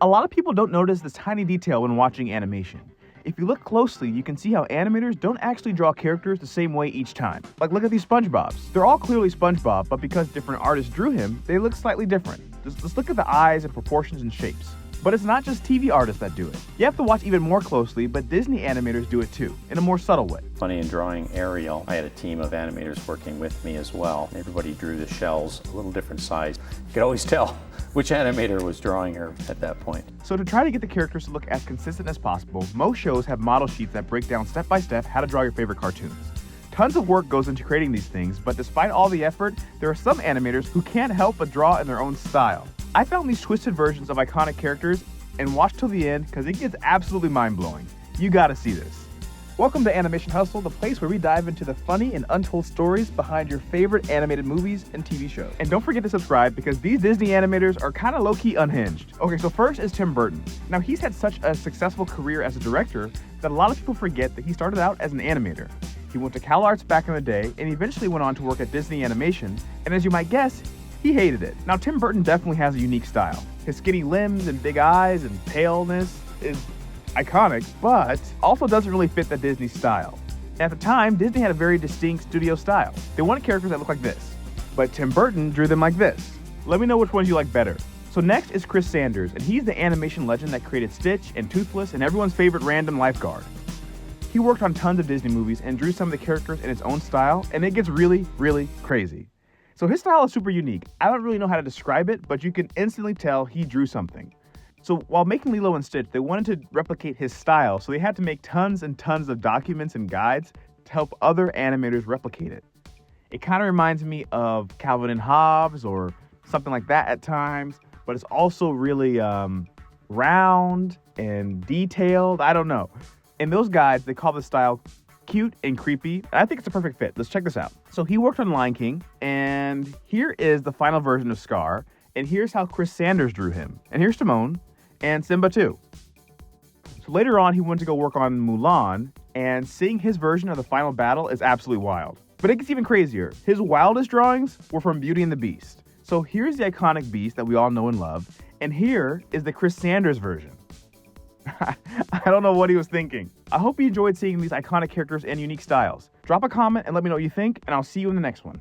A lot of people don't notice this tiny detail when watching animation. If you look closely, you can see how animators don't actually draw characters the same way each time. Like, look at these SpongeBobs. They're all clearly SpongeBob, but because different artists drew him, they look slightly different. Just look at the eyes and proportions and shapes. But it's not just TV artists that do it. You have to watch even more closely, but Disney animators do it too, in a more subtle way. Funny, in drawing Ariel, I had a team of animators working with me as well. Everybody drew the shells a little different size. You could always tell which animator was drawing her at that point. So to try to get the characters to look as consistent as possible, most shows have model sheets that break down step by step how to draw your favorite cartoons. Tons of work goes into creating these things, but despite all the effort, there are some animators who can't help but draw in their own style. I found these twisted versions of iconic characters and watch till the end because it gets absolutely mind-blowing. You gotta see this. Welcome to Animation Hustle, the place where we dive into the funny and untold stories behind your favorite animated movies and TV shows. And don't forget to subscribe because these Disney animators are kind of low-key unhinged. Okay, so first is Tim Burton. Now, he's had such a successful career as a director that a lot of people forget that he started out as an animator. He went to CalArts back in the day and eventually went on to work at Disney Animation, and as you might guess, he hated it. Now, Tim Burton definitely has a unique style. His skinny limbs and big eyes and paleness is iconic, but also doesn't really fit the Disney style. At the time, Disney had a very distinct studio style. They wanted characters that look like this, but Tim Burton drew them like this. Let me know which ones you like better. So next is Chris Sanders, and he's the animation legend that created Stitch and Toothless and everyone's favorite random lifeguard. He worked on tons of Disney movies and drew some of the characters in his own style, and it gets really, really crazy. So his style is super unique. I don't really know how to describe it, but you can instantly tell he drew something. So while making Lilo and Stitch, they wanted to replicate his style, so they had to make tons and tons of documents and guides to help other animators replicate it. It kind of reminds me of Calvin and Hobbes or something like that at times, but it's also really round and detailed. I don't know. In those guides, they call the style cute and creepy, and I think it's a perfect fit. Let's check this out. So he worked on Lion King, and here is the final version of Scar, and here's how Chris Sanders drew him. And here's Timon, and Simba too. So later on, he went to go work on Mulan, and seeing his version of the final battle is absolutely wild. But it gets even crazier. His wildest drawings were from Beauty and the Beast. So here's the iconic beast that we all know and love, and here is the Chris Sanders version. I don't know what he was thinking. I hope you enjoyed seeing these iconic characters and unique styles. Drop a comment and let me know what you think, and I'll see you in the next one.